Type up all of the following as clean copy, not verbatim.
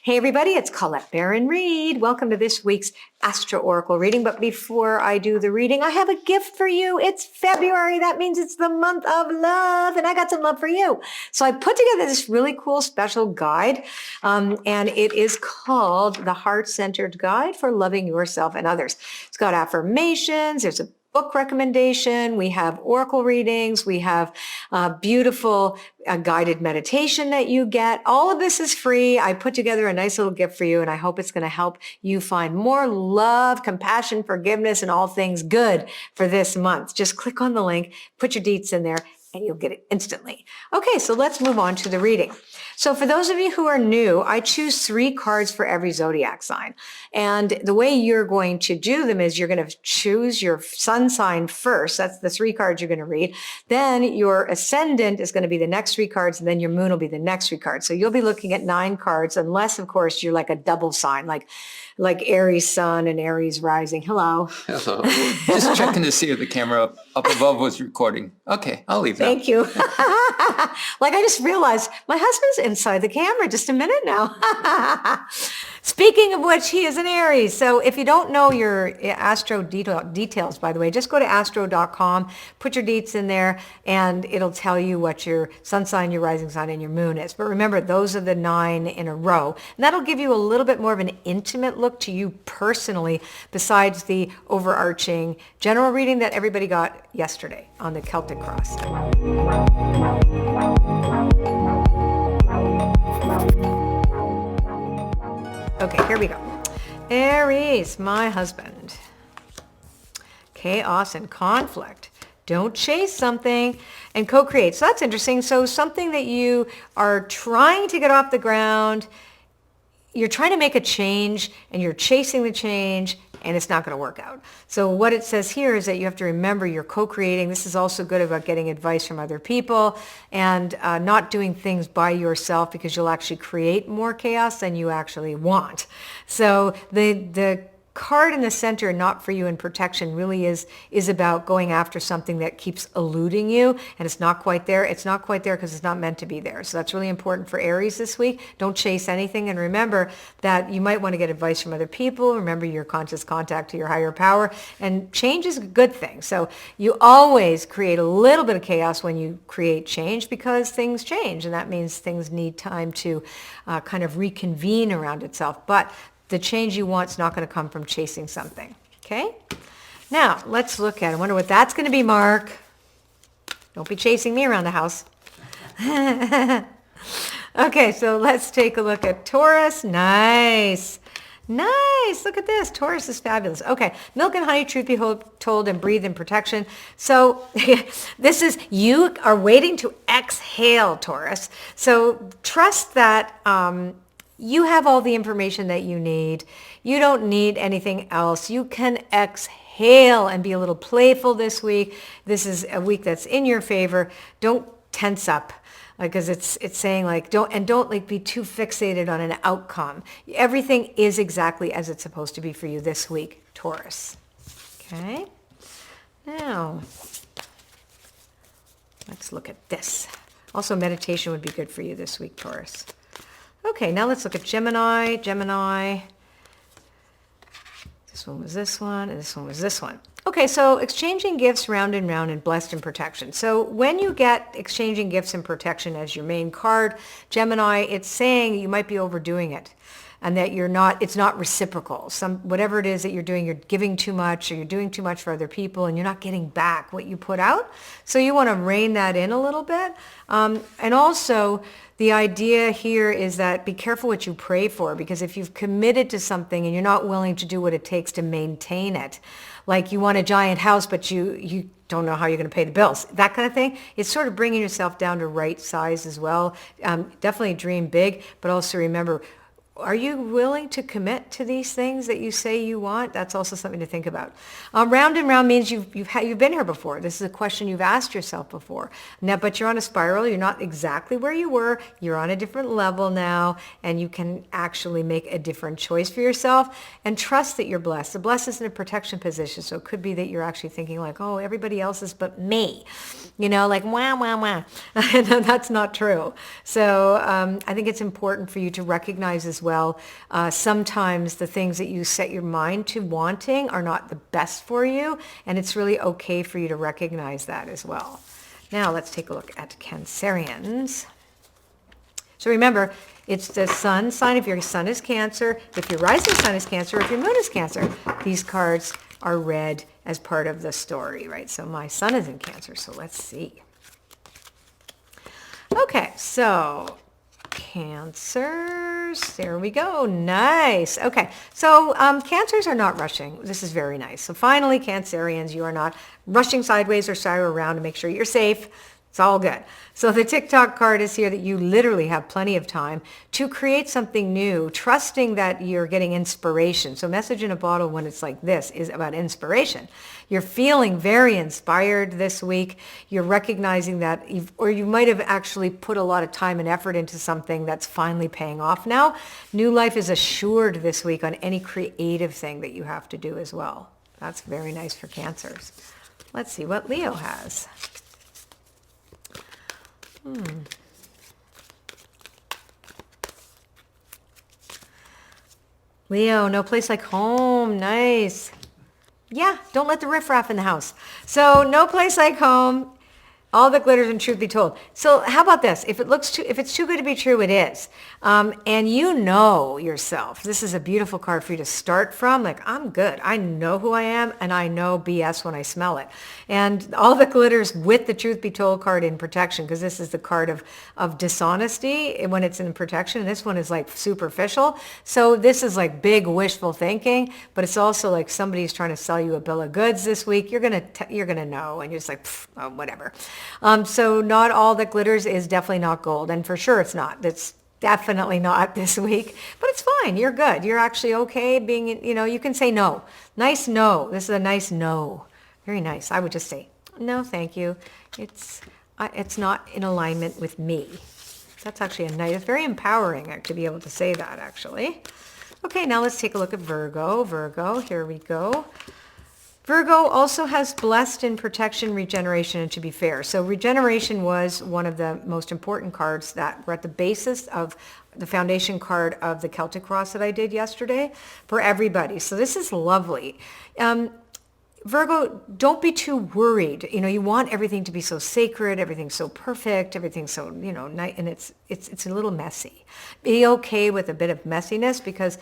Hey everybody, it's Colette Baron Reed. Welcome to this week's Astro Oracle reading. But before I do the reading, I have a gift for you. It's February. That means it's the month of love, and I got some love for you. So I put together this really cool special guide, and it is called the Heart-Centered Guide for Loving Yourself and Others. It's got affirmations. There's a book recommendation. We have oracle readings. We have beautiful guided meditation that you get. All of this is free. I put together a nice little gift for you, and I hope it's going to help you find more love, compassion, forgiveness, and all things good for this month. Just click on the link, put your deets in there, and you'll get it instantly. Okay, so let's move on to the reading. So for those of you who are new, I choose 3 cards for every zodiac sign. And the way you're going to do them is you're going to choose your sun sign first. That's the 3 cards you're going to read. Then your ascendant is going to be the next 3 cards, and then your moon will be the next 3 cards. So you'll be looking at 9 cards, unless, of course, you're like a double sign, like Aries sun and Aries rising. Hello. Hello. Just checking to see if the camera up above was recording. Okay, I'll leave that. Thank you. Like I just realized my husband's inside the camera just a minute now. Speaking of which, he is an Aries. So if you don't know your astro details, by the way, just go to astro.com, put your deets in there, and it'll tell you what your sun sign, your rising sign, and your moon is. But remember, those are the 9 in a row. And that'll give you a little bit more of an intimate look to you personally, besides the overarching general reading that everybody got yesterday on the Celtic Cross. Okay, here we go. Aries, my husband. Chaos and conflict. Don't chase something and co-create. So that's interesting. So something that you are trying to get off the ground, you're trying to make a change and you're chasing the change, and it's not going to work out. So what it says here is that you have to remember you're co-creating. This is also good about getting advice from other people and not doing things by yourself, because you'll actually create more chaos than you actually want. So the card in the center, not for you in protection, really is about going after something that keeps eluding you, and it's not quite there. It's not quite there because it's not meant to be there. So that's really important for Aries this week. Don't chase anything, and remember that you might want to get advice from other people. Remember your conscious contact to your higher power, and change is a good thing. So you always create a little bit of chaos when you create change, because things change, and that means things need time to kind of reconvene around itself. But the change you want is not going to come from chasing something. Okay? Now, let's look at it. I wonder what that's going to be, Mark. Don't be chasing me around the house. Okay, so let's take a look at Taurus. Nice. Nice. Look at this. Taurus is fabulous. Okay. Milk and honey, truth be told, and breathe in protection. So this is, you are waiting to exhale, Taurus. So trust that you have all the information that you need. You don't need anything else. You can exhale and be a little playful this week. This is a week that's in your favor. Don't tense up, because it's saying like don't like be too fixated on an outcome. Everything is exactly as it's supposed to be for you this week, Taurus. Okay. Now, let's look at this. Also, meditation would be good for you this week, Taurus. Okay, now let's look at Gemini. Gemini. This one was this one, and this one was this one. Okay, so exchanging gifts round and round, and blessed in protection. So when you get exchanging gifts and protection as your main card, Gemini, it's saying you might be overdoing it, and that it's not reciprocal. Whatever it is that you're doing, you're giving too much, or you're doing too much for other people, and you're not getting back what you put out. So you want to rein that in a little bit. And also, the idea here is that be careful what you pray for, because if you've committed to something and you're not willing to do what it takes to maintain it, like you want a giant house, but you don't know how you're going to pay the bills, that kind of thing, it's sort of bringing yourself down to right size as well. Definitely dream big, but also remember, are you willing to commit to these things that you say you want? That's also something to think about. Round and round means you've been here before. This is a question you've asked yourself before. Now, but you're on a spiral. You're not exactly where you were. You're on a different level now, and you can actually make a different choice for yourself. And trust that you're blessed. The blessed is in a protection position, so it could be that you're actually thinking like, oh, everybody else is but me. Like wah, wah, wah. And that's not true. So I think it's important for you to recognize as well well. Sometimes the things that you set your mind to wanting are not the best for you, and it's really okay for you to recognize that as well. Now let's take a look at Cancerians. So remember, it's the sun sign. If your sun is Cancer, if your rising sun is Cancer, if your moon is Cancer, these cards are read as part of the story, right? So my sun is in Cancer, so let's see. Okay, so Cancers, there we go, nice. Okay, so Cancers are not rushing. This is very nice. So finally, Cancerians, you are not rushing sideways or spiral around to make sure you're safe. It's all good. So the TikTok card is here that you literally have plenty of time to create something new, trusting that you're getting inspiration. So message in a bottle when it's like this is about inspiration. You're feeling very inspired this week. You're recognizing that, or you might have actually put a lot of time and effort into something that's finally paying off now. New life is assured this week on any creative thing that you have to do as well. That's very nice for Cancers. Let's see what Leo has. Leo, no place like home. Nice. Yeah, don't let the riffraff in the house. So no place like home. All that glitters and truth be told. So how about this? If it's too good to be true, it is. And you know yourself. This is a beautiful card for you to start from. Like, I'm good. I know who I am, and I know BS when I smell it. And all that glitters with the truth be told card in protection, because this is the card of dishonesty when it's in protection. This one is like superficial. So this is like big wishful thinking, but it's also like somebody's trying to sell you a bill of goods this week. You're gonna know, and you're just like, oh, whatever. So not all that glitters is definitely not gold, and for sure it's not. That's definitely not this week, but it's fine. You're good. You're actually okay being, you can say no. Nice no. This is a nice no. Very nice. I would just say, no, thank you. It's not in alignment with me. That's actually it's very empowering to be able to say that, actually. Okay, now let's take a look at Virgo. Virgo, here we go. Virgo also has blessed in protection, regeneration, and to be fair. So regeneration was one of the most important cards that were at the basis of the foundation card of the Celtic Cross that I did yesterday for everybody. So this is lovely. Virgo, don't be too worried. You want everything to be so sacred, everything so perfect, everything so, nice, and it's a little messy. Be okay with a bit of messiness, because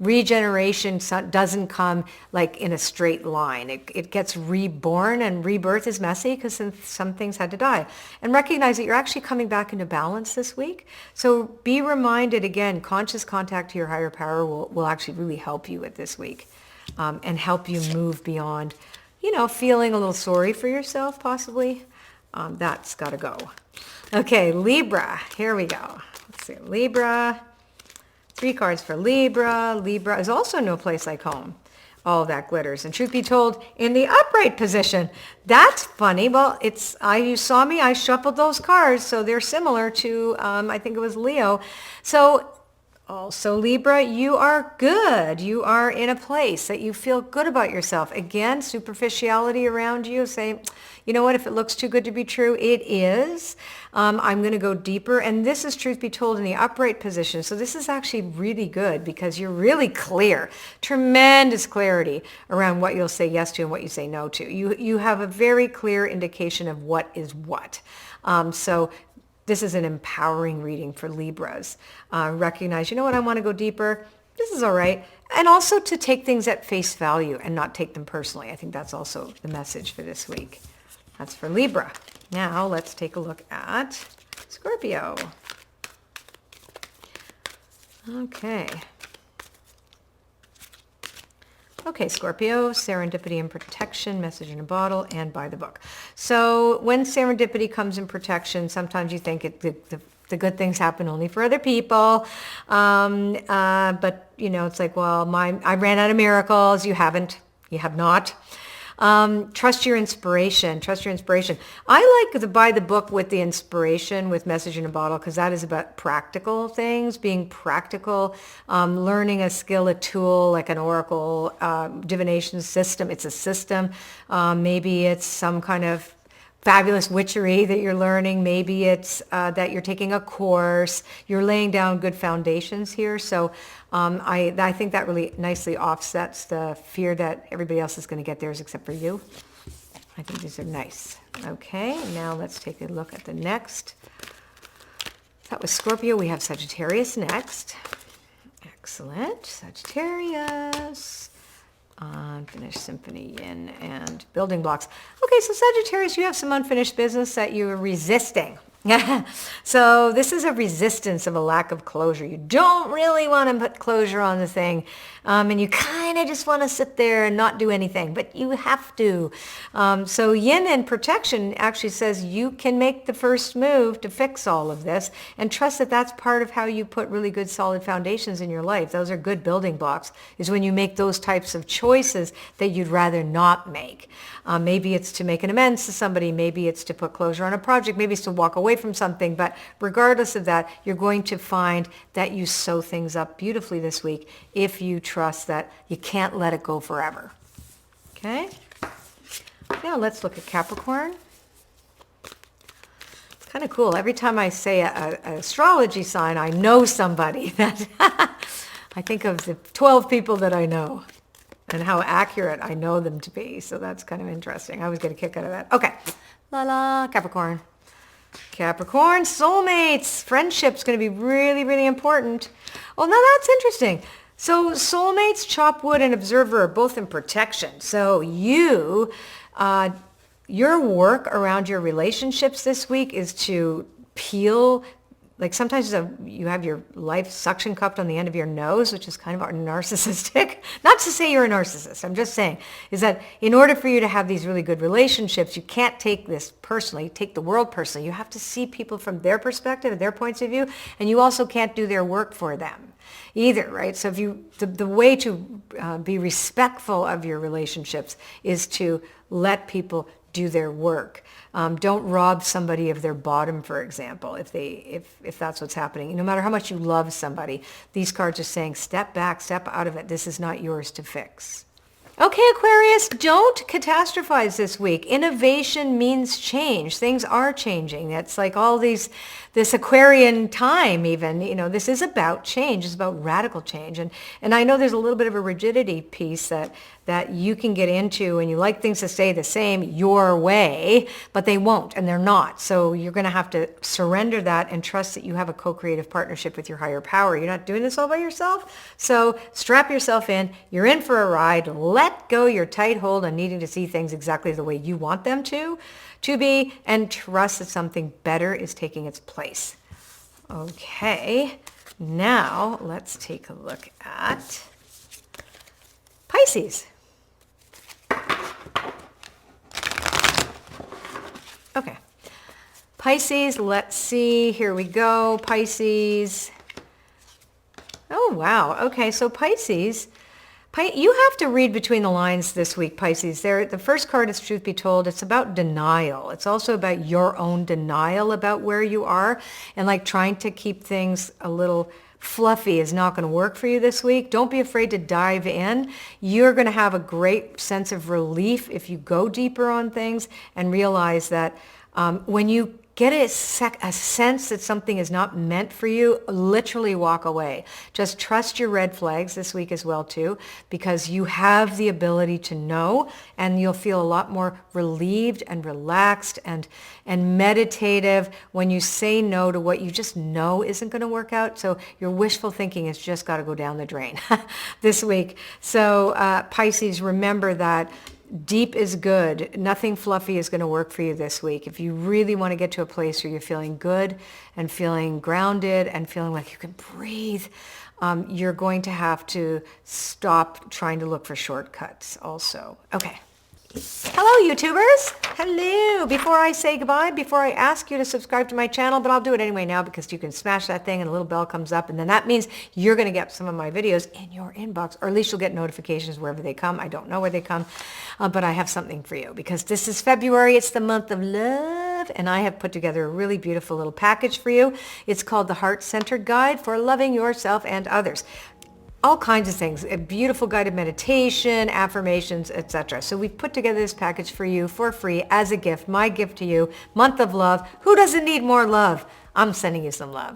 regeneration doesn't come like in a straight line. It gets reborn, and rebirth is messy because some things had to die. And recognize that you're actually coming back into balance this week. So be reminded again, conscious contact to your higher power will actually really help you with this week. And help you move beyond, feeling a little sorry for yourself, possibly. That's got to go. Okay, Libra. Here we go. Let's see. Libra. 3 cards for Libra. Libra is also no place like home. All that glitters. And truth be told, in the upright position. That's funny. Well, you saw me. I shuffled those cards, so they're similar to, I think it was Leo. So also, Libra, you are good. You are in a place that you feel good about yourself. Again, superficiality around you. Say, you know what, if it looks too good to be true, it is. I'm going to go deeper. And this is, truth be told, in the upright position. So this is actually really good because you're really clear. Tremendous clarity around what you'll say yes to and what you say no to. You have a very clear indication of what is what. So this is an empowering reading for Libras. Recognize, you know what, I want to go deeper. This is all right. And also to take things at face value and not take them personally. I think that's also the message for this week. That's for Libra. Now let's take a look at Scorpio. Okay, Scorpio, serendipity and protection, message in a bottle, and by the book. So when serendipity comes in protection, sometimes you think the good things happen only for other people. But, it's like, well, I ran out of miracles. You haven't. You have not. Trust your inspiration. Trust your inspiration. I like the by the book with the inspiration with message in a bottle because that is about practical things, being practical, learning a skill, a tool like an oracle divination system. It's a system. Maybe it's some kind of fabulous witchery that you're learning. Maybe it's that you're taking a course. You're laying down good foundations here. So I think that really nicely offsets the fear that everybody else is going to get theirs except for you. I think these are nice. Okay, now let's take a look at the next. That was Scorpio. We have Sagittarius next. Excellent. Sagittarius. Unfinished symphony, yin, and building blocks. Okay, so Sagittarius, you have some unfinished business that you're resisting. So this is a resistance of a lack of closure. You don't really want to put closure on the thing. And you kind of just want to sit there and not do anything, but you have to. So yin and protection actually says you can make the first move to fix all of this and trust that that's part of how you put really good solid foundations in your life. Those are good building blocks, is when you make those types of choices that you'd rather not make. Maybe it's to make an amends to somebody. Maybe it's to put closure on a project. Maybe it's to walk away from something. But regardless of that, you're going to find that you sew things up beautifully this week if you trust that you can't let it go forever. Okay? Now let's look at Capricorn. It's kind of cool. Every time I say an astrology sign, I know somebody that I think of the 12 people that I know and how accurate I know them to be. So that's kind of interesting. I always get a kick out of that. Okay. Capricorn. Capricorn, soulmates. Friendship's going to be really, really important. Oh, now that's interesting. So soulmates, chop wood, and observer are both in protection. So your work around your relationships this week is to peel. Like sometimes you have your life suction cupped on the end of your nose, which is kind of narcissistic. Not to say you're a narcissist. I'm just saying is that in order for you to have these really good relationships, you can't take this personally, take the world personally. You have to see people from their perspective and their points of view, and you also can't do their work for them either, right? So if the way to be respectful of your relationships is to let people do their work. Don't rob somebody of their bottom, for example, if that's what's happening. No matter how much you love somebody, these cards are saying, step back, step out of it. This is not yours to fix. Okay, Aquarius, don't catastrophize this week. Innovation means change. Things are changing. It's like this Aquarian time even, this is about change. It's about radical change. And I know there's a little bit of a rigidity piece that you can get into, and you like things to stay the same your way, but they won't, and they're not. So you're going to have to surrender that and trust that you have a co-creative partnership with your higher power. You're not doing this all by yourself. So strap yourself in. You're in for a ride. Let go your tight hold on needing to see things exactly the way you want them to be, and trust that something better is taking its place. Okay, now let's take a look at Pisces. Okay. Pisces, let's see. Here we go. Pisces. Oh, wow. Okay, so Pisces, you have to read between the lines this week, Pisces. The first card is Truth Be Told. It's about denial. It's also about your own denial about where you are, and like trying to keep things a little fluffy is not going to work for you this week. Don't be afraid to dive in. You're going to have a great sense of relief if you go deeper on things and realize that when you get a sense that something is not meant for you, literally walk away. Just trust your red flags this week as well too, because you have the ability to know, and you'll feel a lot more relieved and relaxed and meditative when you say no to what you just know isn't going to work out. So your wishful thinking has just got to go down the drain this week. So Pisces, remember that deep is good. Nothing fluffy is going to work for you this week. If you really want to get to a place where you're feeling good and feeling grounded and feeling like you can breathe, you're going to have to stop trying to look for shortcuts also. Okay. Hello, YouTubers. Hello. Before I say goodbye, before I ask you to subscribe to my channel, but I'll do it anyway now because you can smash that thing and a little bell comes up, and then that means you're going to get some of my videos in your inbox, or at least you'll get notifications wherever they come. I don't know where they come, but I have something for you because this is February. It's the month of love, and I have put together a really beautiful little package for you. It's called the Heart-Centered Guide for Loving Yourself and Others. all kinds of things, a beautiful guided meditation, affirmations, etc. So we've put together this package for you for free as a gift, my gift to you, month of love. Who doesn't need more love? I'm sending you some love.